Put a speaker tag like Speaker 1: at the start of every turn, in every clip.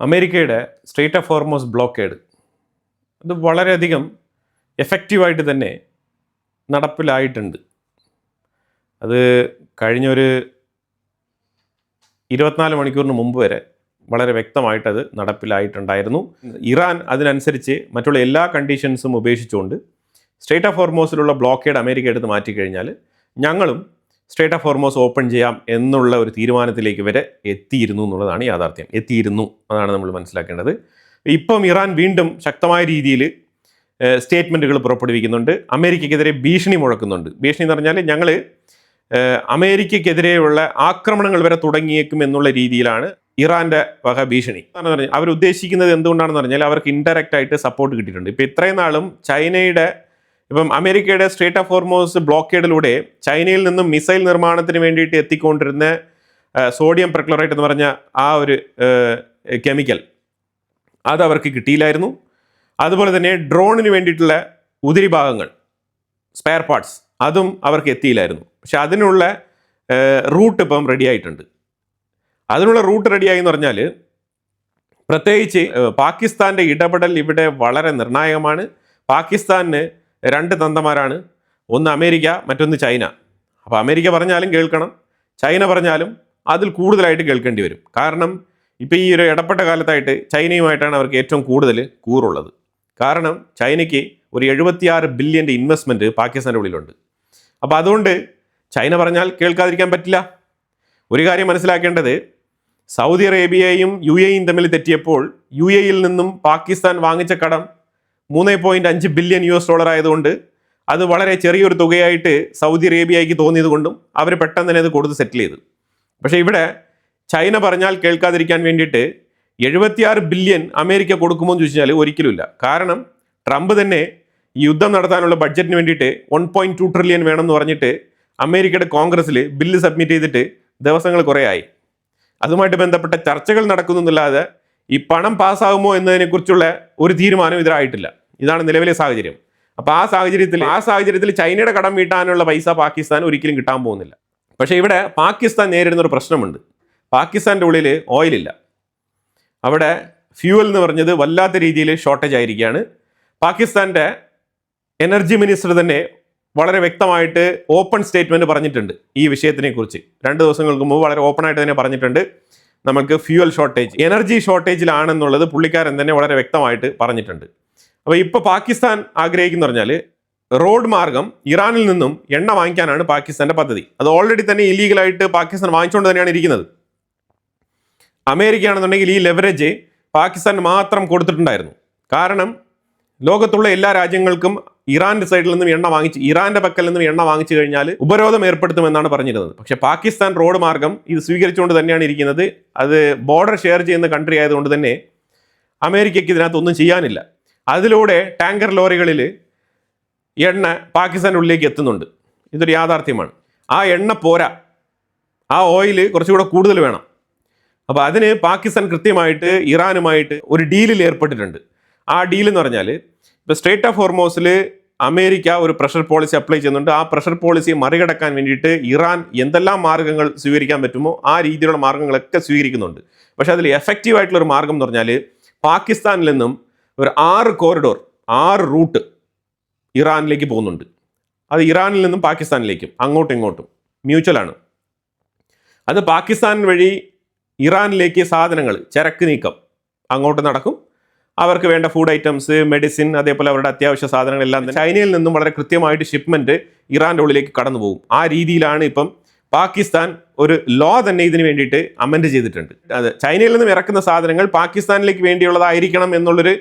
Speaker 1: അമേരിക്കയുടെ straight of Hormuz blockade അത് വളരെയധികം എഫക്റ്റീവായിട്ട് തന്നെ നടപ്പിലായിട്ടുണ്ട്. അത് കഴിഞ്ഞൊരു 24 മണിക്കൂറിന് മുമ്പ് വരെ വളരെ വ്യക്തമായിട്ടത് നടപ്പിലായിട്ടുണ്ടായിരുന്നു. ഇറാൻ അതിനനുസരിച്ച് മറ്റുള്ള എല്ലാ കണ്ടീഷൻസും ഉപേക്ഷിച്ചുകൊണ്ട് സ്ട്രെയിറ്റ് ഓഫ് ഹോർമോസിലുള്ള ബ്ലോക്കേഡ് അമേരിക്ക എടുത്ത് മാറ്റിക്കഴിഞ്ഞാൽ ഞങ്ങളും സ്ട്രെയിറ്റ് ഓഫ് ഹോർമോസ് ഓപ്പൺ ചെയ്യാം എന്നുള്ള ഒരു തീരുമാനത്തിലേക്ക് വരെ എത്തിയിരുന്നു എന്നുള്ളതാണ് യാഥാർത്ഥ്യം. അതാണ് നമ്മൾ മനസ്സിലാക്കേണ്ടത്. ഇപ്പം ഇറാൻ വീണ്ടും ശക്തമായ രീതിയിൽ സ്റ്റേറ്റ്മെൻറ്റുകൾ പുറപ്പെടുവിക്കുന്നുണ്ട്, അമേരിക്കയ്ക്കെതിരെ ഭീഷണി മുഴക്കുന്നുണ്ട്. ഭീഷണി എന്ന് പറഞ്ഞാൽ ഞങ്ങൾ അമേരിക്കയ്ക്കെതിരെയുള്ള ആക്രമണങ്ങൾ വരെ തുടങ്ങിയേക്കും എന്നുള്ള രീതിയിലാണ് ഇറാൻ്റെ വക ഭീഷണി. എന്ന് പറഞ്ഞാൽ അവരുദ്ദേശിക്കുന്നത് എന്തുകൊണ്ടാണെന്ന് പറഞ്ഞാൽ അവർക്ക് ഇൻഡയറക്റ്റ് ആയിട്ട് സപ്പോർട്ട് കിട്ടിയിട്ടുണ്ട്. ഇപ്പോൾ ഇത്രയും നാളും ഇപ്പം അമേരിക്കയുടെ സ്ട്രെയിറ്റ് ഓഫ് ഹോർമോസ് ബ്ലോക്കേഡിലൂടെ ചൈനയിൽ നിന്നും മിസൈൽ നിർമ്മാണത്തിന് വേണ്ടിയിട്ട് എത്തിക്കൊണ്ടിരുന്ന സോഡിയം പെർക്ലോറേറ്റ് എന്ന് പറഞ്ഞ ആ ഒരു കെമിക്കൽ അത് അവർക്ക് കിട്ടിയില്ലായിരുന്നു. അതുപോലെ തന്നെ ഡ്രോണിന് വേണ്ടിയിട്ടുള്ള ഉതിരി ഭാഗങ്ങൾ, സ്പെയർ പാർട്സ്, അതും അവർക്ക് എത്തിയില്ലായിരുന്നു. പക്ഷെ അതിനുള്ള റൂട്ട് ഇപ്പം റെഡി ആയിട്ടുണ്ട്. അതിനുള്ള റൂട്ട് റെഡിയായി എന്ന് പറഞ്ഞാൽ പ്രത്യേകിച്ച് പാകിസ്ഥാൻ്റെ ഇടപെടൽ ഇവിടെ വളരെ നിർണായകമാണ്. പാകിസ്ഥാന് 2 തന്തമാരാണ്, ഒന്ന് അമേരിക്ക, മറ്റൊന്ന് ചൈന. അപ്പോൾ അമേരിക്ക പറഞ്ഞാലും കേൾക്കണം, ചൈന പറഞ്ഞാലും അതിൽ കൂടുതലായിട്ട് കേൾക്കേണ്ടി വരും. കാരണം ഇപ്പോൾ ഈ ഒരു ഇടപെട്ട കാലത്തായിട്ട് ചൈനയുമായിട്ടാണ് അവർക്ക് ഏറ്റവും കൂടുതൽ കൂറുള്ളത്. കാരണം ചൈനയ്ക്ക് ഒരു 76 ബില്യൻ്റെ ഇൻവെസ്റ്റ്മെൻറ്റ് പാകിസ്ഥാൻ്റെ ഉള്ളിലുണ്ട്. അപ്പോൾ അതുകൊണ്ട് ചൈന പറഞ്ഞാൽ കേൾക്കാതിരിക്കാൻ പറ്റില്ല. ഒരു കാര്യം മനസ്സിലാക്കേണ്ടത്, സൗദി അറേബ്യയും UAEയും തമ്മിൽ തെറ്റിയപ്പോൾ UAEയിൽ നിന്നും പാകിസ്ഥാൻ വാങ്ങിച്ച കടം $3.5 ബില്യൺ ആയതുകൊണ്ട് അത് വളരെ ചെറിയൊരു തുകയായിട്ട് സൗദി അറേബ്യയ്ക്ക് തോന്നിയത് കൊണ്ടും അവർ പെട്ടെന്ന് തന്നെ അത് കൊടുത്ത് സെറ്റിൽ ചെയ്തു. പക്ഷേ ഇവിടെ ചൈന പറഞ്ഞാൽ കേൾക്കാതിരിക്കാൻ വേണ്ടിയിട്ട് 76 ബില്യൺ അമേരിക്ക കൊടുക്കുമോ എന്ന് ചോദിച്ചാൽ ഒരിക്കലുമില്ല. കാരണം ട്രംപ് തന്നെ ഈ യുദ്ധം നടത്താനുള്ള ബഡ്ജറ്റിന് വേണ്ടിയിട്ട് 1.2 ട്രില്യൺ വേണമെന്ന് പറഞ്ഞിട്ട് അമേരിക്കയുടെ കോൺഗ്രസ്സിൽ ബില്ല് സബ്മിറ്റ് ചെയ്തിട്ട് ദിവസങ്ങൾ കുറേ ആയി. അതുമായിട്ട് ബന്ധപ്പെട്ട ചർച്ചകൾ നടക്കുന്നില്ലാതെ ഈ പണം പാസ്സാകുമോ എന്നതിനെക്കുറിച്ചുള്ള ഒരു തീരുമാനം ഇതിലായിട്ടില്ല. ഇതാണ് നിലവിലെ സാഹചര്യം. അപ്പോൾ ആ സാഹചര്യത്തിൽ ചൈനയുടെ കടം വീട്ടാനുള്ള പൈസ പാകിസ്ഥാൻ ഒരിക്കലും കിട്ടാൻ പോകുന്നില്ല. പക്ഷേ ഇവിടെ പാകിസ്ഥാൻ നേരിടുന്നൊരു പ്രശ്നമുണ്ട്. പാകിസ്ഥാൻ്റെ ഉള്ളിൽ ഓയിലില്ല. അവിടെ ഫ്യൂവൽ എന്ന് പറഞ്ഞത് വല്ലാത്ത രീതിയിൽ ഷോർട്ടേജ് ആയിരിക്കുകയാണ്. പാകിസ്ഥാൻ്റെ എനർജി മിനിസ്റ്റർ തന്നെ വളരെ വ്യക്തമായിട്ട് ഓപ്പൺ സ്റ്റേറ്റ്മെൻറ്റ് പറഞ്ഞിട്ടുണ്ട് ഈ വിഷയത്തിനെക്കുറിച്ച്. 2 ദിവസങ്ങൾക്ക് മുമ്പ് വളരെ ഓപ്പണായിട്ട് തന്നെ പറഞ്ഞിട്ടുണ്ട്, നമുക്ക് ഫ്യൂവൽ ഷോർട്ടേജ്, എനർജി ഷോർട്ടേജിലാണെന്നുള്ളത് പുള്ളിക്കാരൻ തന്നെ വളരെ വ്യക്തമായിട്ട് പറഞ്ഞിട്ടുണ്ട്. അപ്പോൾ ഇപ്പോൾ പാകിസ്ഥാൻ ആഗ്രഹിക്കുന്ന പറഞ്ഞാൽ റോഡ് മാർഗം ഇറാനിൽ നിന്നും എണ്ണ വാങ്ങിക്കാനാണ് പാകിസ്ഥാൻ്റെ പദ്ധതി. അത് ഓൾറെഡി തന്നെ ഇല്ലീഗലായിട്ട് പാകിസ്ഥാൻ വാങ്ങിച്ചുകൊണ്ട് തന്നെയാണ് ഇരിക്കുന്നത്. അമേരിക്ക ആണെന്നുണ്ടെങ്കിൽ ഈ ലെവറേജ് പാകിസ്ഥാൻ മാത്രം കൊടുത്തിട്ടുണ്ടായിരുന്നു. കാരണം ലോകത്തുള്ള എല്ലാ രാജ്യങ്ങൾക്കും ഇറാൻ്റെ സൈഡിൽ നിന്നും ഇറാൻ്റെ പക്കൽ നിന്നും എണ്ണ വാങ്ങിച്ചു കഴിഞ്ഞാൽ ഉപരോധം ഏർപ്പെടുത്തുമെന്നാണ് പറഞ്ഞിരുന്നത്. പക്ഷേ പാകിസ്ഥാൻ റോഡ് മാർഗം ഇത് സ്വീകരിച്ചുകൊണ്ട് തന്നെയാണ് ഇരിക്കുന്നത്. അത് ബോർഡർ ഷെയർ ചെയ്യുന്ന കൺട്രി ആയതുകൊണ്ട് തന്നെ അമേരിക്കയ്ക്ക് ഇതിനകത്തൊന്നും ചെയ്യാനില്ല. അതിലൂടെ ടാങ്കർ ലോറികളിൽ എണ്ണ പാകിസ്ഥാൻ്റെ ഉള്ളിലേക്ക് എത്തുന്നുണ്ട്. ഇതൊരു യാഥാർത്ഥ്യമാണ്. ആ എണ്ണ പോരാ, ആ ഓയിൽ കുറച്ചുകൂടെ കൂടുതൽ വേണം. അപ്പോൾ അതിന് പാകിസ്ഥാൻ കൃത്യമായിട്ട് ഇറാനുമായിട്ട് ഒരു ഡീലിൽ ഏർപ്പെട്ടിട്ടുണ്ട്. ആ ഡീൽ എന്ന് പറഞ്ഞാൽ ഇപ്പോൾ സ്ട്രെയിറ്റ് ഓഫ് ഹോർമോസിൽ അമേരിക്ക ഒരു പ്രഷർ പോളിസി അപ്ലൈ ചെയ്യുന്നുണ്ട്. ആ പ്രഷർ പോളിസി മറികടക്കാൻ വേണ്ടിയിട്ട് ഇറാൻ എന്തെല്ലാം മാർഗ്ഗങ്ങൾ സ്വീകരിക്കാൻ പറ്റുമോ ആ രീതിയിലുള്ള മാർഗ്ഗങ്ങളൊക്കെ സ്വീകരിക്കുന്നുണ്ട്. പക്ഷേ അതിൽ എഫക്റ്റീവ് ആയിട്ടുള്ളൊരു മാർഗ്ഗം എന്ന് പറഞ്ഞാൽ പാകിസ്ഥാനിൽ നിന്നും ഒരു 6 കോറിഡോർ, 6 റൂട്ട് ഇറാനിലേക്ക് പോകുന്നുണ്ട്. അത് ഇറാനിൽ നിന്നും പാകിസ്ഥാനിലേക്കും അങ്ങോട്ടും ഇങ്ങോട്ടും മ്യൂച്വലാണ്. അത് പാകിസ്ഥാൻ വഴി ഇറാനിലേക്ക് സാധനങ്ങൾ, ചരക്ക് നീക്കം അങ്ങോട്ട് നടക്കും. അവർക്ക് വേണ്ട ഫുഡ് ഐറ്റംസ്, മെഡിസിൻ, അതേപോലെ അവരുടെ അത്യാവശ്യ സാധനങ്ങളെല്ലാം തന്നെ ചൈനയിൽ നിന്നും വളരെ കൃത്യമായിട്ട് ഷിപ്മെൻറ്റ് ഇറാൻ്റെ ഉള്ളിലേക്ക് കടന്നു പോകും. ആ രീതിയിലാണ് ഇപ്പം പാകിസ്ഥാൻ ഒരു ലോ തന്നെ ഇതിന് വേണ്ടിയിട്ട് അമെൻഡ് ചെയ്തിട്ടുണ്ട്. അത് ചൈനയിൽ നിന്നും ഇറക്കുന്ന സാധനങ്ങൾ പാകിസ്ഥാനിലേക്ക് വേണ്ടിയുള്ളതായിരിക്കണം എന്നുള്ളൊരു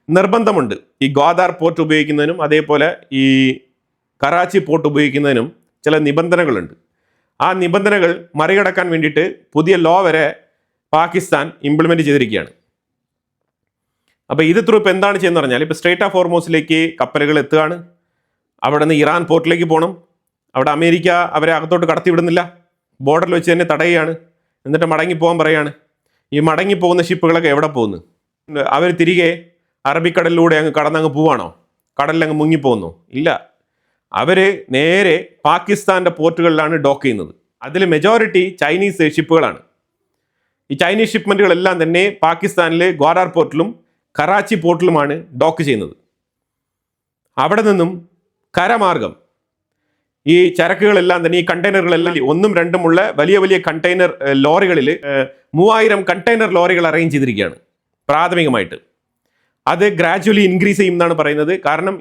Speaker 1: നിർബന്ധമുണ്ട്. ഈ ഗ്വാദാർ പോർട്ട് ഉപയോഗിക്കുന്നതിനും അതേപോലെ ഈ കറാച്ചി പോർട്ട് ഉപയോഗിക്കുന്നതിനും ചില നിബന്ധനകളുണ്ട്. ആ നിബന്ധനകൾ മറികടക്കാൻ വേണ്ടിയിട്ട് പുതിയ ലോ വരെ പാകിസ്ഥാൻ ഇംപ്ലിമെൻറ്റ് ചെയ്തിരിക്കുകയാണ്. അപ്പോൾ ഇത് ത്രൂ ഇപ്പോൾ എന്താണ് ചെയ്യുന്നത് പറഞ്ഞാൽ ഇപ്പോൾ സ്ട്രെയിറ്റ് ഓഫ് ഹോർമോസിലേക്ക് കപ്പലുകൾ എത്തുകയാണ്. അവിടെ നിന്ന് ഇറാൻ പോർട്ടിലേക്ക് പോകണം. അവിടെ അമേരിക്ക അവരെ അകത്തോട്ട് കടത്തി വിടുന്നില്ല, ബോർഡറിൽ വെച്ച് തന്നെ തടയുകയാണ്. എന്നിട്ട് മടങ്ങിപ്പോകാൻ പറയുകയാണ്. ഈ മടങ്ങിപ്പോകുന്ന ഷിപ്പുകളൊക്കെ എവിടെ പോകുന്നു? അവർ തിരികെ അറബിക്കടലിലൂടെ അങ്ങ് കടന്നങ്ങ് പോവാണോ? കടലിലങ്ങ് മുങ്ങിപ്പോകുന്നു? ഇല്ല, അവർ നേരെ പാകിസ്ഥാൻ്റെ പോർട്ടുകളിലാണ് ഡോക്ക് ചെയ്യുന്നത്. അതിൽ മെജോറിറ്റി ചൈനീസ് ഷിപ്പുകളാണ്. ഈ ചൈനീസ് ഷിപ്മെൻറ്റുകളെല്ലാം തന്നെ പാകിസ്ഥാനിലെ ഗ്വാഡാർ പോർട്ടിലും കറാച്ചി പോർട്ടിലുമാണ് ഡോക്ക് ചെയ്യുന്നത്. അവിടെ നിന്നും കരമാർഗം ഈ ചരക്കുകളെല്ലാം തന്നെ, ഈ കണ്ടെയ്നറുകളെല്ലാം ഒന്നും രണ്ടുമുള്ള വലിയ വലിയ കണ്ടെയ്നർ ലോറികളിൽ 3000 കണ്ടെയ്നർ ലോറികൾ അറേഞ്ച് ചെയ്തിരിക്കുകയാണ് പ്രാഥമികമായിട്ട്. അത് ഗ്രാജുവലി ഇൻക്രീസ് ചെയ്യും എന്നാണ് പറയുന്നത്. കാരണം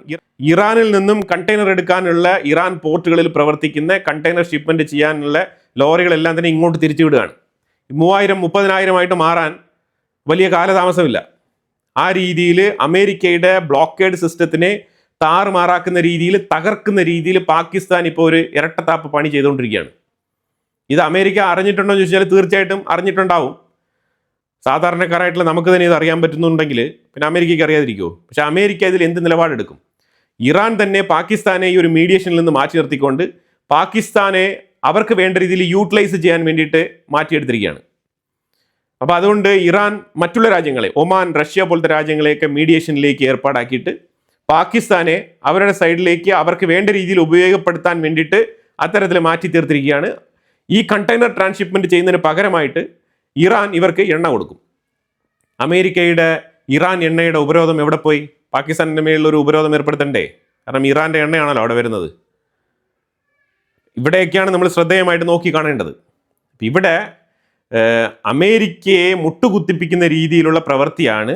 Speaker 1: ഇറാനിൽ നിന്നും കണ്ടെയ്നർ എടുക്കാനുള്ള ഇറാൻ പോർട്ടുകളിൽ പ്രവർത്തിക്കുന്ന കണ്ടെയ്നർ ഷിപ്മെൻറ്റ് ചെയ്യാനുള്ള ലോറികളെല്ലാം തന്നെ ഇങ്ങോട്ട് തിരിച്ചു വിടുകയാണ്. 3000-30,000 മാറാൻ വലിയ കാലതാമസമില്ല. ആ രീതിയിൽ അമേരിക്കയുടെ ബ്ലോക്കേഡ് സിസ്റ്റത്തിനെ താറുമാറാക്കുന്ന രീതിയിൽ, തകർക്കുന്ന രീതിയിൽ പാകിസ്ഥാൻ ഇപ്പോൾ ഒരു ഇരട്ടത്താപ്പ് പണി ചെയ്തുകൊണ്ടിരിക്കുകയാണ്. ഇത് അമേരിക്ക അറിഞ്ഞിട്ടുണ്ടോ എന്ന് ചോദിച്ചാൽ തീർച്ചയായിട്ടും അറിഞ്ഞിട്ടുണ്ടാവും. സാധാരണക്കാരായിട്ടുള്ള നമുക്ക് തന്നെ ഇത് അറിയാൻ പറ്റുന്നുണ്ടെങ്കിൽ പിന്നെ അമേരിക്കയ്ക്ക് അറിയാതിരിക്കുമോ? പക്ഷെ അമേരിക്ക ഇതിൽ എന്ത് നിലപാടെടുക്കും? ഇറാൻ തന്നെ പാകിസ്ഥാനെ ഈ ഒരു മീഡിയേഷനിൽ നിന്ന് മാറ്റി നിർത്തിക്കൊണ്ട് പാകിസ്ഥാനെ അവർക്ക് വേണ്ട രീതിയിൽ യൂട്ടിലൈസ് ചെയ്യാൻ വേണ്ടിയിട്ട് മാറ്റിയെടുത്തിരിക്കുകയാണ്. അപ്പോൾ അതുകൊണ്ട് ഇറാൻ മറ്റുള്ള രാജ്യങ്ങളെ, ഒമാൻ, റഷ്യ പോലത്തെ രാജ്യങ്ങളെയൊക്കെ മീഡിയേഷനിലേക്ക് ഏർപ്പാടാക്കിയിട്ട് പാകിസ്ഥാനെ അവരുടെ സൈഡിലേക്ക് അവർക്ക് വേണ്ട രീതിയിൽ ഉപയോഗപ്പെടുത്താൻ വേണ്ടിയിട്ട് അത്തരത്തിൽ മാറ്റി തീർത്തിരിക്കുകയാണ്. ഈ കണ്ടെയ്നർ ട്രാൻസ്ഷിപ്മെൻറ്റ് ചെയ്യുന്നതിന് പകരമായിട്ട് ഇറാൻ ഇവർക്ക് എണ്ണ കൊടുക്കും. അമേരിക്കയുടെ ഇറാൻ എണ്ണയുടെ ഉപരോധം എവിടെ പോയി? പാകിസ്ഥാനിൻ്റെ മേളിലൊരു ഉപരോധം ഏർപ്പെടുത്തണ്ടേ? കാരണം ഇറാൻ്റെ എണ്ണയാണല്ലോ അവിടെ വരുന്നത്. ഇവിടെയൊക്കെയാണ് നമ്മൾ ശ്രദ്ധേയമായിട്ട് നോക്കി കാണേണ്ടത്. ഇവിടെ അമേരിക്കയെ മുട്ടുകുത്തിപ്പിക്കുന്ന രീതിയിലുള്ള പ്രവൃത്തിയാണ്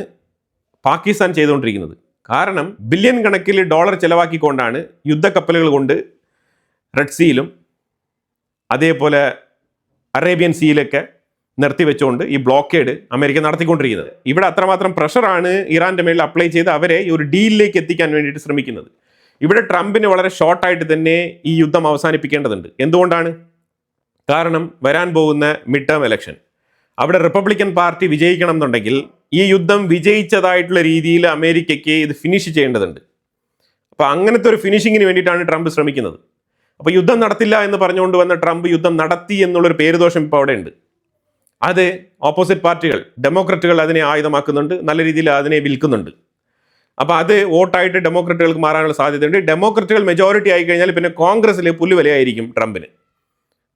Speaker 1: പാകിസ്ഥാൻ ചെയ്തുകൊണ്ടിരിക്കുന്നത്. കാരണം ബില്യൺ കണക്കിൽ ഡോളർ ചെലവാക്കിക്കൊണ്ടാണ് യുദ്ധക്കപ്പലുകൾ കൊണ്ട് റെഡ് സീയിലും അതേപോലെ അറേബ്യൻ സീയിലൊക്കെ നിർത്തിവെച്ചുകൊണ്ട് ഈ ബ്ലോക്കേഡ് അമേരിക്ക നടത്തിക്കൊണ്ടിരിക്കുന്നത്. ഇവിടെ അത്രമാത്രം പ്രഷറാണ് ഇറാൻ്റെ മേളിൽ അപ്ലൈ ചെയ്ത് അവരെ ഈ ഒരു ഡീലിലേക്ക് എത്തിക്കാൻ വേണ്ടിയിട്ട് ശ്രമിക്കുന്നത്. ഇവിടെ ട്രംപിന് വളരെ ഷോർട്ടായിട്ട് തന്നെ ഈ യുദ്ധം അവസാനിപ്പിക്കേണ്ടതുണ്ട്. എന്തുകൊണ്ടാണ്? കാരണം വരാൻ പോകുന്ന മിഡ് ടേം ഇലക്ഷൻ, അവിടെ റിപ്പബ്ലിക്കൻ പാർട്ടി വിജയിക്കണം എന്നുണ്ടെങ്കിൽ ഈ യുദ്ധം വിജയിച്ചതായിട്ടുള്ള രീതിയിൽ അമേരിക്കയ്ക്ക് ഇത് ഫിനിഷ് ചെയ്യേണ്ടതുണ്ട്. അപ്പോൾ അങ്ങനത്തെ ഒരു ഫിനിഷിങ്ങിന് വേണ്ടിയിട്ടാണ് ട്രംപ് ശ്രമിക്കുന്നത്. അപ്പോൾ യുദ്ധം നടത്തില്ല എന്ന് പറഞ്ഞുകൊണ്ട് വന്ന ട്രംപ് യുദ്ധം നടത്തി എന്നുള്ളൊരു പേരുദോഷം ഇപ്പോൾ അവിടെ ഉണ്ട്. അത് ഓപ്പോസിറ്റ് പാർട്ടികൾ, ഡെമോക്രറ്റുകൾ അതിനെ ആയുധമാക്കുന്നുണ്ട്, നല്ല രീതിയിൽ അതിനെ വിൽക്കുന്നുണ്ട്. അപ്പോൾ അത് വോട്ടായിട്ട് ഡെമോക്രറ്റുകൾക്ക് മാറാനുള്ള സാധ്യതയുണ്ട്. ഡെമോക്രറ്റുകൾ മെജോറിറ്റി ആയി കഴിഞ്ഞാൽ പിന്നെ കോൺഗ്രസ്സിൽ പുല്ലുവിലയായിരിക്കും ട്രംപിന്.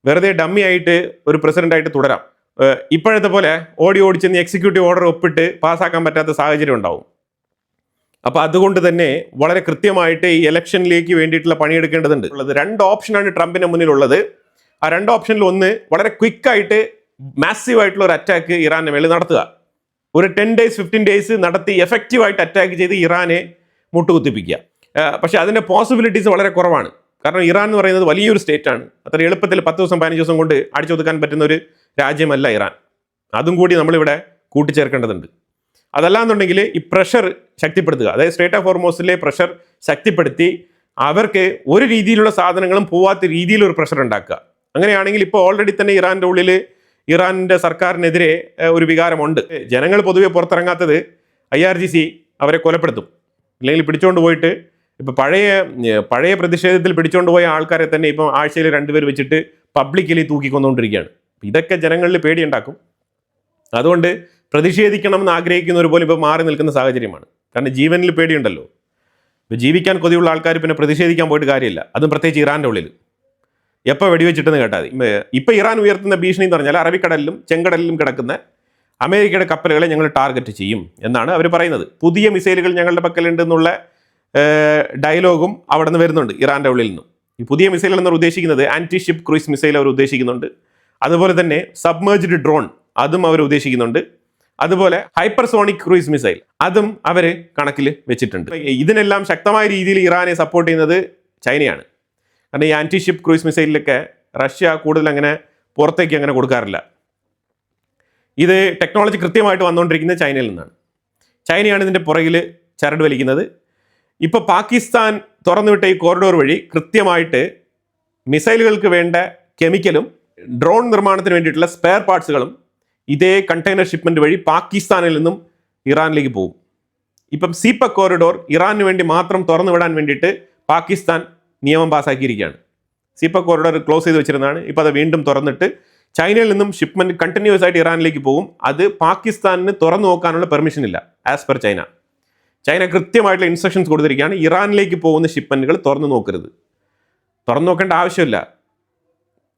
Speaker 1: വെറുതെ ഡമ്മി ആയിട്ട് ഒരു പ്രസിഡന്റായിട്ട് തുടരാം. ഇപ്പോഴത്തെ പോലെ ഓടിച്ചെന്ന് എക്സിക്യൂട്ടീവ് ഓർഡർ ഒപ്പിട്ട് പാസ്സാക്കാൻ പറ്റാത്ത സാഹചര്യം ഉണ്ടാവും. അപ്പോൾ അതുകൊണ്ട് തന്നെ വളരെ കൃത്യമായിട്ട് ഈ ഇലക്ഷനിലേക്ക് വേണ്ടിയിട്ടുള്ള പണിയെടുക്കേണ്ടതുണ്ട്. ഉള്ളത് 2 ഓപ്ഷനാണ് ട്രംപിന് മുന്നിലുള്ളത്. ആ 2 ഓപ്ഷനിൽ ഒന്ന് വളരെ ക്വിക്കായിട്ട് മാസീവായിട്ടുള്ള ഒരു അറ്റാക്ക് ഇറാൻ്റെ മേളിൽ നടത്തുക. ഒരു 10 days 15 days നടത്തി എഫക്റ്റീവായിട്ട് അറ്റാക്ക് ചെയ്ത് ഇറാനെ മുട്ടുകുത്തിപ്പിക്കുക. പക്ഷേ അതിൻ്റെ പോസിബിലിറ്റീസ് വളരെ കുറവാണ്. കാരണം ഇറാൻ എന്ന് പറയുന്നത് വലിയൊരു സ്റ്റേറ്റാണ്. അത്ര എളുപ്പത്തിൽ 10 ദിവസം 15 ദിവസം കൊണ്ട് അടിച്ചൊതുക്കാൻ പറ്റുന്ന ഒരു രാജ്യമല്ല ഇറാൻ. അതും കൂടി നമ്മളിവിടെ കൂട്ടിച്ചേർക്കേണ്ടതുണ്ട്. അതല്ലാന്നുണ്ടെങ്കിൽ ഈ പ്രഷർ ശക്തിപ്പെടുത്തുക, അതായത് സ്ട്രേറ്റ് ഓഫ് ഹോർമോസിലെ പ്രഷർ ശക്തിപ്പെടുത്തി അവർക്ക് ഒരു രീതിയിലുള്ള സാധനങ്ങളും പോവാത്ത രീതിയിലൊരു പ്രഷർ ഉണ്ടാക്കുക. അങ്ങനെയാണെങ്കിൽ ഇപ്പോൾ ഓൾറെഡി തന്നെ ഇറാൻ്റെ ഉള്ളിൽ ഇറാനിൻ്റെ സർക്കാരിനെതിരെ ഒരു വികാരമുണ്ട്. ജനങ്ങൾ പൊതുവെ പുറത്തിറങ്ങാത്തത് IRGC അവരെ കൊലപ്പെടുത്തും, അല്ലെങ്കിൽ പിടിച്ചുകൊണ്ട് പോയിട്ട് ഇപ്പോൾ പഴയ പ്രതിഷേധത്തിൽ പിടിച്ചുകൊണ്ട് പോയ ആൾക്കാരെ തന്നെ ഇപ്പം ആഴ്ചയിൽ 2 പേർ വെച്ചിട്ട് പബ്ലിക്കലി തൂക്കിക്കൊന്നുകൊണ്ടിരിക്കുകയാണ്. ഇതൊക്കെ ജനങ്ങളിൽ പേടിയുണ്ടാക്കും. അതുകൊണ്ട് പ്രതിഷേധിക്കണമെന്ന് ആഗ്രഹിക്കുന്നവർ പോലും ഇപ്പോൾ മാറി നിൽക്കുന്ന സാഹചര്യമാണ്. കാരണം ജീവനിൽ പേടിയുണ്ടല്ലോ. ഇപ്പോൾ ജീവിക്കാൻ കൊതിയുള്ള ആൾക്കാർ പിന്നെ പ്രതിഷേധിക്കാൻ പോയിട്ട് കാര്യമില്ല. അതും പ്രത്യേകിച്ച് ഇറാൻ്റെ ഉള്ളിൽ എപ്പോൾ വെടിവെച്ചിട്ടെന്ന് കേട്ടാൽ മതി. ഇപ്പോൾ ഇറാൻ ഉയർത്തുന്ന ഭീഷണി എന്ന് പറഞ്ഞാൽ അറബിക്കടലിലും ചെങ്കടലിലും കിടക്കുന്ന അമേരിക്കയുടെ കപ്പലുകളെ ഞങ്ങൾ ടാർഗറ്റ് ചെയ്യും എന്നാണ് അവർ പറയുന്നത്. പുതിയ മിസൈലുകൾ ഞങ്ങളുടെ പക്കലുണ്ടെന്നുള്ള ഡയലോഗും അവിടെ നിന്ന് വരുന്നുണ്ട് ഇറാൻ്റെ ഉള്ളിൽ നിന്നും. ഈ പുതിയ മിസൈലുകൾ എന്ന് ഉദ്ദേശിക്കുന്നത് ആൻറ്റി ഷിപ്പ് ക്രൂയിസ് മിസൈൽ അവർ ഉദ്ദേശിക്കുന്നുണ്ട്. അതുപോലെ തന്നെ സബ്മേർജ്ഡ് ഡ്രോൺ അതും അവർ ഉദ്ദേശിക്കുന്നുണ്ട്. അതുപോലെ ഹൈപ്പർസോണിക് ക്രൂയിസ് മിസൈൽ അതും അവർ കണക്കിൽ വെച്ചിട്ടുണ്ട്. ഇതിനെല്ലാം ശക്തമായ രീതിയിൽ ഇറാനെ സപ്പോർട്ട് ചെയ്യുന്നത് ചൈനയാണ്. കാരണം ഈ ആൻറ്റി ഷിപ്പ് ക്രൂയിസ് മിസൈലിലൊക്കെ റഷ്യ കൂടുതൽ അങ്ങനെ പുറത്തേക്ക് അങ്ങനെ കൊടുക്കാറില്ല. ഇത് ടെക്നോളജി കൃത്യമായിട്ട് വന്നുകൊണ്ടിരിക്കുന്നത് ചൈനയിൽ നിന്നാണ്. ചൈനയാണ് ഇതിൻ്റെ പുറകിൽ ചരട് വലിക്കുന്നത്. ഇപ്പോൾ പാകിസ്ഥാൻ തുറന്നുവിട്ട ഈ കോറിഡോർ വഴി കൃത്യമായിട്ട് മിസൈലുകൾക്ക് വേണ്ട കെമിക്കലും ഡ്രോൺ നിർമ്മാണത്തിന് വേണ്ടിയിട്ടുള്ള സ്പെയർ പാർട്സുകളും ഇതേ കണ്ടെയ്നർ ഷിപ്മെൻറ്റ് വഴി പാകിസ്ഥാനിൽ നിന്നും ഇറാനിലേക്ക് പോകും. ഇപ്പം സീപക് കോറിഡോർ ഇറാനിന് വേണ്ടി മാത്രം തുറന്നു വിടാൻ വേണ്ടിയിട്ട് പാകിസ്ഥാൻ നിയമം പാസ്സാക്കിയിരിക്കുകയാണ്. സീപക് കോറിഡോർ ക്ലോസ് ചെയ്ത് വെച്ചിരുന്നതാണ്. ഇപ്പോൾ അത് വീണ്ടും തുറന്നിട്ട് ചൈനയിൽ നിന്നും ഷിപ്മെൻറ്റ് കണ്ടിന്യൂസ് ആയിട്ട് ഇറാനിലേക്ക് പോകും. അത് പാകിസ്ഥാനിന് തുറന്നു നോക്കാനുള്ള പെർമിഷൻ ഇല്ല ആസ് പെർ ചൈന. ചൈന കൃത്യമായിട്ടുള്ള ഇൻസ്ട്രക്ഷൻസ് കൊടുത്തിരിക്കുകയാണ്. ഇറാനിലേക്ക് പോകുന്ന ഷിപ്മെൻറ്റുകൾ തുറന്നു നോക്കരുത്. തുറന്നു നോക്കേണ്ട ആവശ്യമില്ല.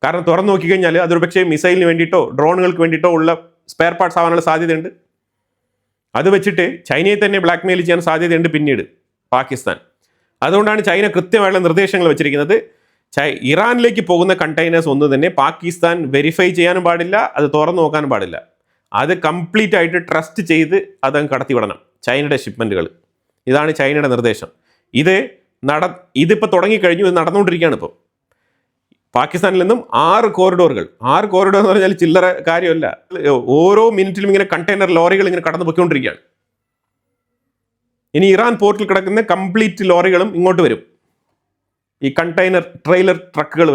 Speaker 1: കാരണം തുറന്നു നോക്കിക്കഴിഞ്ഞാൽ അതൊരു പക്ഷേ മിസൈലിന് വേണ്ടിയിട്ടോ ഡ്രോണുകൾക്ക് വേണ്ടിയിട്ടോ ഉള്ള സ്പെയർ പാർട്സ് ആവാനുള്ള സാധ്യതയുണ്ട്. അത് വെച്ചിട്ട് ചൈനയെ തന്നെ ബ്ലാക്ക് മെയിൽ ചെയ്യാൻ സാധ്യതയുണ്ട് പിന്നീട് പാകിസ്ഥാൻ. അതുകൊണ്ടാണ് ചൈന കൃത്യമായുള്ള നിർദ്ദേശങ്ങൾ വെച്ചിരിക്കുന്നത്. ഇറാനിലേക്ക് പോകുന്ന കണ്ടെയ്നേഴ്സ് ഒന്നും തന്നെ പാകിസ്ഥാൻ വെരിഫൈ ചെയ്യാനും പാടില്ല, അത് തുറന്നു നോക്കാനും പാടില്ല. അത് കംപ്ലീറ്റ് ആയിട്ട് ട്രസ്റ്റ് ചെയ്ത് അതങ്ങ് കടത്തിവിടണം ചൈനയുടെ ഷിപ്മെൻറ്റുകൾ. ഇതാണ് ചൈനയുടെ നിർദ്ദേശം. ഇതിപ്പോൾ തുടങ്ങിക്കഴിഞ്ഞു, ഇത് നടന്നുകൊണ്ടിരിക്കുകയാണ്. ഇപ്പോൾ പാകിസ്ഥാനിൽ നിന്നും 6 കോറിഡോറുകൾ എന്ന് പറഞ്ഞാൽ ചില്ലറ കാര്യമല്ല. ഓരോ മിനിറ്റിലും ഇങ്ങനെ കണ്ടെയ്നർ ലോറികൾ ഇങ്ങനെ കടന്നു പൊയ്ക്കൊണ്ടിരിക്കുകയാണ്. ഇനി ഇറാൻ പോർട്ടിൽ കിടക്കുന്ന കംപ്ലീറ്റ് ലോറികളും ഇങ്ങോട്ട് വരും. ഈ കണ്ടെയ്നർ ട്രെയിലർ ട്രക്കുകൾ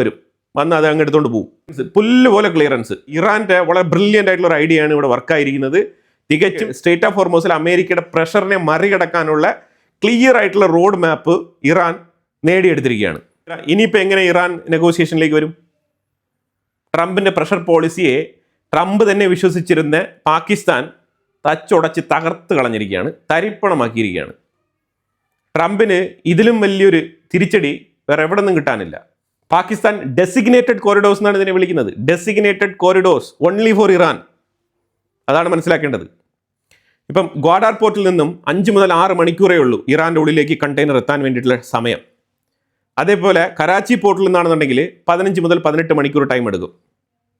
Speaker 1: വന്ന് അത് അങ്ങ് എടുത്തുകൊണ്ട് പോകും. പുല്ല് പോലെ ക്ലിയറൻസ്. ഇറാൻ്റെ വളരെ ബ്രില്യൻ്റ് ആയിട്ടുള്ള ഒരു ഐഡിയ ആണ് ഇവിടെ വർക്കായിരിക്കുന്നത്. തികച്ചും സ്ട്രേറ്റ് ഓഫ് ഹോർമൂസിൽ അമേരിക്കയുടെ പ്രഷറിനെ മറികടക്കാനുള്ള ക്ലിയർ ആയിട്ടുള്ള റോഡ് മാപ്പ് ഇറാൻ നേടിയെടുത്തിരിക്കുകയാണ്. ഇനിയിപ്പോൾ എങ്ങനെ ഇറാൻ നെഗോസിയേഷനിലേക്ക് വരും? ട്രംപിൻ്റെ പ്രഷർ പോളിസിയെ ട്രംപ് തന്നെ വിശ്വസിച്ചിരുന്ന പാകിസ്ഥാൻ തച്ചുടച്ച് തകർത്ത് കളഞ്ഞിരിക്കുകയാണ്, തരിപ്പണമാക്കിയിരിക്കുകയാണ്. ട്രംപിന് ഇതിലും വലിയൊരു തിരിച്ചടി വേറെ എവിടെ നിന്നും കിട്ടാനില്ല. പാകിസ്ഥാൻ ഡെസിഗ്നേറ്റഡ് കോറിഡോഴ്സ് എന്നാണ് ഇതിനെ വിളിക്കുന്നത്. Designated corridors only for Iran. അതാണ് മനസ്സിലാക്കേണ്ടത്. ഇപ്പം ഗ്വാഡാർ പോർട്ടിൽ നിന്നും 5 മുതൽ 6 മണിക്കൂറേ ഉള്ളൂ ഇറാൻ്റെ ഉള്ളിലേക്ക് കണ്ടെയ്നർ എത്താൻ വേണ്ടിയിട്ടുള്ള സമയം. അതേപോലെ കറാച്ചി പോർട്ടിൽ നിന്നാണെന്നുണ്ടെങ്കിൽ 15 മുതൽ 18 മണിക്കൂർ ടൈം എടുക്കും,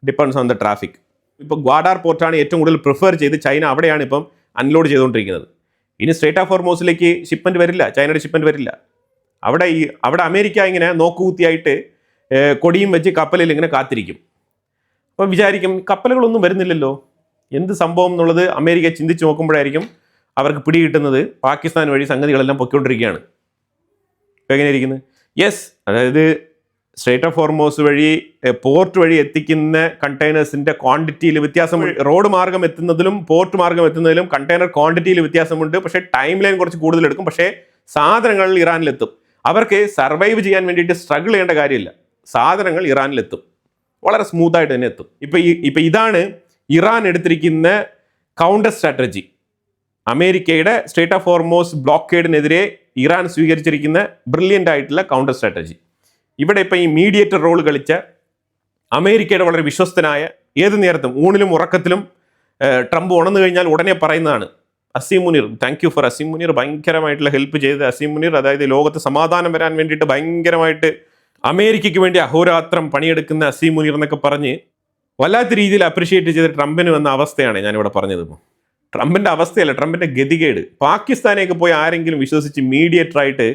Speaker 1: ഡിപ്പെൻഡ്സ് ഓൺ ദ ട്രാഫിക്. ഇപ്പോൾ ഗ്വാഡാർ പോർട്ടാണ് ഏറ്റവും കൂടുതൽ പ്രിഫർ ചെയ്ത് ചൈന അവിടെയാണ് ഇപ്പം അൺലോഡ് ചെയ്തുകൊണ്ടിരിക്കുന്നത്. ഇനി സ്ട്രേറ്റ് ഓഫ് ഹോർമൂസിലേക്ക് ഷിപ്മെൻറ്റ് വരില്ല, ചൈനയുടെ ഷിപ്മെൻറ്റ് വരില്ല. അവിടെ അമേരിക്ക ഇങ്ങനെ നോക്കുകുത്തിയായിട്ട് കൊടിയും വെച്ച് കപ്പലിൽ ഇങ്ങനെ കാത്തിരിക്കും. അപ്പോൾ വിചാരിക്കും കപ്പലുകളൊന്നും വരുന്നില്ലല്ലോ, എന്ത് സംഭവം എന്നുള്ളത് അമേരിക്ക ചിന്തിച്ച് നോക്കുമ്പോഴായിരിക്കും അവർക്ക് പിടികിട്ടുന്നത് പാകിസ്ഥാൻ വഴി സംഗതികളെല്ലാം പൊയ്ക്കൊണ്ടിരിക്കുകയാണ്. ഇപ്പോൾ എങ്ങനെ ഇരിക്കുന്നത്? യെസ്, അതായത് സ്ട്രേറ്റ് ഓഫ് ഹോർമൂസ് വഴി പോർട്ട് വഴി എത്തിക്കുന്ന കണ്ടെയ്നേഴ്സിൻ്റെ ക്വാണ്ടിറ്റിയിൽ വ്യത്യാസം, റോഡ് മാർഗം എത്തുന്നതിലും പോർട്ട് മാർഗം എത്തുന്നതിലും കണ്ടെയ്നർ ക്വാണ്ടിറ്റിയിൽ വ്യത്യാസമുണ്ട്. പക്ഷേ ടൈം ലൈൻ കുറച്ച് കൂടുതൽ എടുക്കും. പക്ഷേ സാധനങ്ങൾ ഇറാനിലെത്തും. അവർക്ക് സർവൈവ് ചെയ്യാൻ വേണ്ടിയിട്ട് സ്ട്രഗിൾ ചെയ്യേണ്ട കാര്യമില്ല. സാധനങ്ങൾ ഇറാനിലെത്തും, വളരെ സ്മൂത്തായിട്ട് തന്നെ എത്തും. ഇപ്പം ഇതാണ് ഇറാൻ എടുത്തിരിക്കുന്ന കൗണ്ടർ സ്ട്രാറ്റജി. അമേരിക്കയുടെ സ്ട്രേറ്റ് ഓഫ് ഹോർമൂസ് ബ്ലോക്കേഡിനെതിരെ ഇറാൻ സ്വീകരിച്ചിരിക്കുന്ന ബ്രില്യൻ്റ് ആയിട്ടുള്ള കൗണ്ടർ സ്ട്രാറ്റജി. ഇവിടെ ഇപ്പം ഈ മീഡിയേറ്റർ റോൾ കളിച്ച അമേരിക്കയുടെ വളരെ വിശ്വസ്തനായ, ഏത് നേരത്തും ഊണിലും ഉറക്കത്തിലും ട്രംപ് ഉണർന്നു കഴിഞ്ഞാൽ ഉടനെ പറയുന്നതാണ് Asim Munir. Thank you for Asim Munir. ഭയങ്കരമായിട്ടുള്ള ഹെൽപ്പ് ചെയ്ത് അസീം മുനീർ, അതായത് ലോകത്ത് സമാധാനം വരാൻ വേണ്ടിയിട്ട് ഭയങ്കരമായിട്ട് അമേരിക്കയ്ക്ക് വേണ്ടി അഹോരാത്രം പണിയെടുക്കുന്ന അസീം മുനീർ എന്നൊക്കെ പറഞ്ഞ് വല്ലാത്ത രീതിയിൽ അപ്രിഷ്യേറ്റ് ചെയ്ത് ട്രംപിന് വന്ന അവസ്ഥയാണ് ഞാനിവിടെ പറഞ്ഞത്. ഇപ്പോൾ ട്രംപിൻ്റെ അവസ്ഥയല്ല, ട്രംപിൻ്റെ ഗതികേട്. പാകിസ്ഥാനേക്ക് പോയി ആരെങ്കിലും വിശ്വസിച്ച് മീഡിയേറ്ററായിട്ട്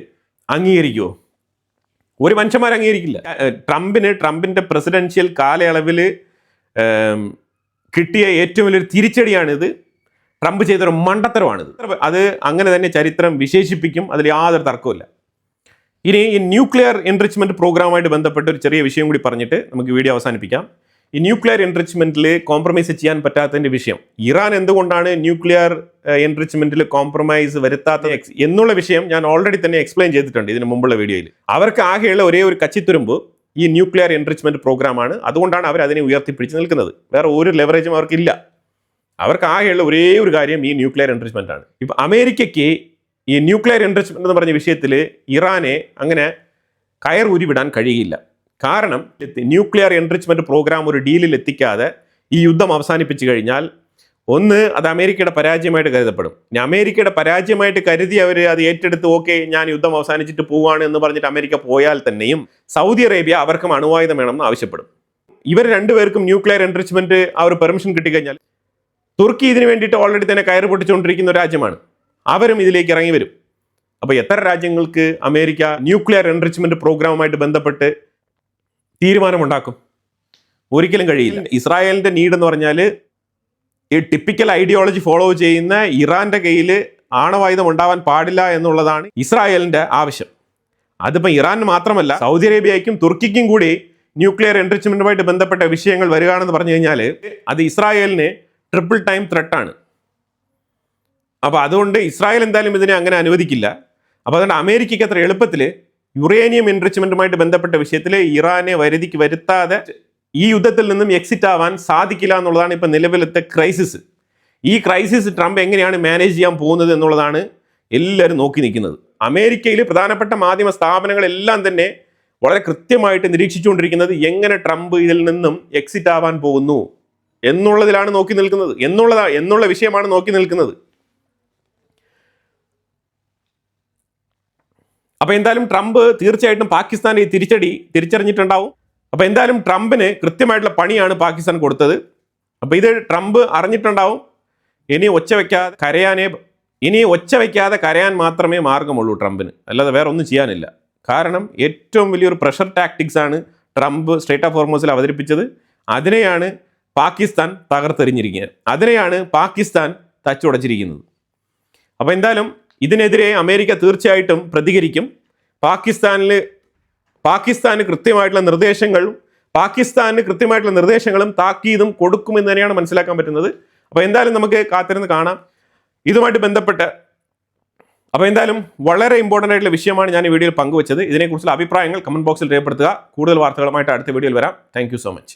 Speaker 1: അംഗീകരിക്കുമോ? ഒരു മനുഷ്യന്മാർ അംഗീകരിക്കില്ല. ട്രംപിൻ്റെ പ്രസിഡൻഷ്യൽ കാലയളവിൽ കിട്ടിയ ഏറ്റവും വലിയൊരു തിരിച്ചടിയാണിത്. ട്രംപ് ചെയ്തൊരു മണ്ടത്തരമാണിത്. അത് അങ്ങനെ തന്നെ ചരിത്രം വിശേഷിപ്പിക്കും, അതിൽ യാതൊരു തർക്കമില്ല. ഇനി ഈ ന്യൂക്ലിയർ എൻറിച്ച്മെൻറ്റ് പ്രോഗ്രാമുമായിട്ട് ബന്ധപ്പെട്ട ഒരു ചെറിയ വിഷയം കൂടി പറഞ്ഞിട്ട് നമുക്ക് വീഡിയോ അവസാനിപ്പിക്കാം. ഈ ന്യൂക്ലിയർ എൻറിച്ച്മെൻറ്റിൽ കോംപ്രമൈസ് ചെയ്യാൻ പറ്റാത്തതിൻ്റെ വിഷയം, ഇറാൻ എന്തുകൊണ്ടാണ് ന്യൂക്ലിയർ എൻറിച്ച്മെൻറ്റിൽ കോംപ്രമൈസ് വരുത്താത്ത എന്നുള്ള വിഷയം ഞാൻ ഓൾറെഡി തന്നെ എക്സ്പ്ലെയിൻ ചെയ്തിട്ടുണ്ട് ഇതിന് മുമ്പുള്ള വീഡിയോയിൽ. അവർക്ക് ആകെയുള്ള ഒരേ ഒരു കച്ചിത്തുരുമ്പ് ഈ ന്യൂക്ലിയർ എൻറിച്ച്മെൻറ്റ് പ്രോഗ്രാമാണ്. അതുകൊണ്ടാണ് അവർ അതിനെ ഉയർത്തിപ്പിടിച്ച് നിൽക്കുന്നത്. വേറെ ഒരു ലെവറേജും അവർക്കില്ല. അവർക്ക് ആകെയുള്ള ഒരേ ഒരു കാര്യം ഈ ന്യൂക്ലിയർ എൻറിച്ച്മെൻ്റ് ആണ്. ഇപ്പം അമേരിക്കയ്ക്ക് ഈ ന്യൂക്ലിയർ എൻറിച്ച്മെൻ്റ് എന്ന് പറഞ്ഞ വിഷയത്തിൽ ഇറാനെ അങ്ങനെ കയർ ഉരുവിടാൻ കഴിയില്ല. കാരണം ന്യൂക്ലിയർ എൻറിച്ച്മെൻറ്റ് പ്രോഗ്രാം ഒരു ഡീലിൽ എത്തിക്കാതെ ഈ യുദ്ധം അവസാനിപ്പിച്ചു കഴിഞ്ഞാൽ ഒന്ന്, അത് അമേരിക്കയുടെ പരാജയമായിട്ട് കരുതപ്പെടും. ഇനി അമേരിക്കയുടെ പരാജയമായിട്ട് കരുതി അവർ അത് ഏറ്റെടുത്ത് ഓക്കെ ഞാൻ യുദ്ധം അവസാനിച്ചിട്ട് പോവാണ് എന്ന് പറഞ്ഞിട്ട് അമേരിക്ക പോയാൽ തന്നെയും സൗദി അറേബ്യ അവർക്കും അണുവായുധം വേണമെന്ന് ആവശ്യപ്പെടും. ഇവർ രണ്ടുപേർക്കും ന്യൂക്ലിയർ എൻറിച്ച്മെൻറ്റ് ആ ഒരു പെർമിഷൻ കിട്ടിക്കഴിഞ്ഞാൽ തുർക്കി ഇതിന് വേണ്ടിയിട്ട് ഓൾറെഡി തന്നെ കയറ് പൊട്ടിച്ചുകൊണ്ടിരിക്കുന്ന ഒരു രാജ്യമാണ്. അവരും ഇതിലേക്ക് ഇറങ്ങി വരും. അപ്പോൾ എത്ര രാജ്യങ്ങൾക്ക് അമേരിക്ക ന്യൂക്ലിയർ എൻറിച്ച്മെൻറ്റ് പ്രോഗ്രാമുമായിട്ട് ബന്ധപ്പെട്ട് തീരുമാനമുണ്ടാക്കും? ഒരിക്കലും കഴിയില്ല. ഇസ്രായേലിൻ്റെ നീഡ് എന്ന് പറഞ്ഞാൽ ഈ ടിപ്പിക്കൽ ഐഡിയോളജി ഫോളോ ചെയ്യുന്ന ഇറാൻ്റെ കയ്യിൽ ആണവായുധം ഉണ്ടാവാൻ പാടില്ല എന്നുള്ളതാണ് ഇസ്രായേലിൻ്റെ ആവശ്യം. അതിപ്പോൾ ഇറാന് മാത്രമല്ല, സൗദി അറേബ്യയ്ക്കും തുർക്കിക്കും കൂടി ന്യൂക്ലിയർ എൻറിച്ച്മെൻറ്റുമായിട്ട് ബന്ധപ്പെട്ട വിഷയങ്ങൾ വരികയാണെന്ന് പറഞ്ഞു കഴിഞ്ഞാൽ അത് ഇസ്രായേലിന് ട്രിപ്പിൾ ടൈം ത്രെട്ടാണ്. അപ്പോൾ അതുകൊണ്ട് ഇസ്രായേൽ എന്തായാലും ഇതിനെ അങ്ങനെ അനുവദിക്കില്ല. അപ്പോൾ അതുകൊണ്ട് അമേരിക്കയ്ക്ക് അത്ര എളുപ്പത്തിൽ യുറേനിയം എൻറിച്ച്മെൻറ്റുമായിട്ട് ബന്ധപ്പെട്ട വിഷയത്തിൽ ഇറാനെ വരുതിക്ക് വരുത്താതെ ഈ യുദ്ധത്തിൽ നിന്നും എക്സിറ്റ് ആവാൻ സാധിക്കില്ല എന്നുള്ളതാണ് ഇപ്പോൾ നിലവിലത്തെ ക്രൈസിസ്. ഈ ക്രൈസിസ് ട്രംപ് എങ്ങനെയാണ് മാനേജ് ചെയ്യാൻ പോകുന്നത് എന്നുള്ളതാണ് എല്ലാവരും നോക്കി നിൽക്കുന്നത്. അമേരിക്കയിൽ പ്രധാനപ്പെട്ട മാധ്യമ സ്ഥാപനങ്ങളെല്ലാം തന്നെ വളരെ കൃത്യമായിട്ട് നിരീക്ഷിച്ചുകൊണ്ടിരിക്കുന്നത് എങ്ങനെ ട്രംപ് ഇതിൽ നിന്നും എക്സിറ്റ് ആവാൻ പോകുന്നു, എന്നുള്ളതിലാണ് നോക്കി നിൽക്കുന്നത്, എന്നുള്ള വിഷയമാണ് നോക്കി നിൽക്കുന്നത്. അപ്പൊ എന്തായാലും ട്രംപ് തീർച്ചയായിട്ടും പാകിസ്ഥാന്റെ ഈ തിരിച്ചറിഞ്ഞിട്ടുണ്ടാവും. അപ്പൊ എന്തായാലും ട്രംപിന് കൃത്യമായിട്ടുള്ള പണിയാണ് പാകിസ്ഥാൻ കൊടുത്തത്. അപ്പൊ ഇത് ട്രംപ് അറിഞ്ഞിട്ടുണ്ടാവും. ഇനി ഒച്ച വയ്ക്കാതെ കരയാൻ മാത്രമേ മാർഗമുള്ളൂ ട്രംപിന്, അല്ലാതെ വേറെ ഒന്നും ചെയ്യാനില്ല. കാരണം ഏറ്റവും വലിയൊരു പ്രഷർ ടാക്ടിക്സ് ആണ് ട്രംപ് സ്ട്രേറ്റ് ഓഫ് ഹോർമൂസിൽ അവതരിപ്പിച്ചത്. അതിനെയാണ് പാകിസ്ഥാൻ തകർത്തെറിഞ്ഞിരിക്കുന്നത്, അതിനെയാണ് പാകിസ്ഥാൻ തച്ചുടച്ചിരിക്കുന്നത്. അപ്പോൾ എന്തായാലും ഇതിനെതിരെ അമേരിക്ക തീർച്ചയായിട്ടും പ്രതികരിക്കും. പാകിസ്ഥാന് കൃത്യമായിട്ടുള്ള നിർദ്ദേശങ്ങളും താക്കീതും കൊടുക്കുമെന്ന് തന്നെയാണ് മനസ്സിലാക്കാൻ പറ്റുന്നത്. അപ്പോൾ എന്തായാലും നമുക്ക് കാത്തിരുന്ന് കാണാം ഇതുമായിട്ട് ബന്ധപ്പെട്ട്. അപ്പോൾ എന്തായാലും വളരെ ഇമ്പോർട്ടൻ്റ് ആയിട്ടുള്ള വിഷയമാണ് ഞാൻ ഈ വീഡിയോയിൽ പങ്കുവച്ചത്. ഇതിനെക്കുറിച്ചുള്ള അഭിപ്രായങ്ങൾ കമന്റ് ബോക്സിൽ രേഖപ്പെടുത്തുക. കൂടുതൽ വാർത്തകളുമായിട്ട് അടുത്ത വീഡിയോയിൽ വരാം. Thank you so much.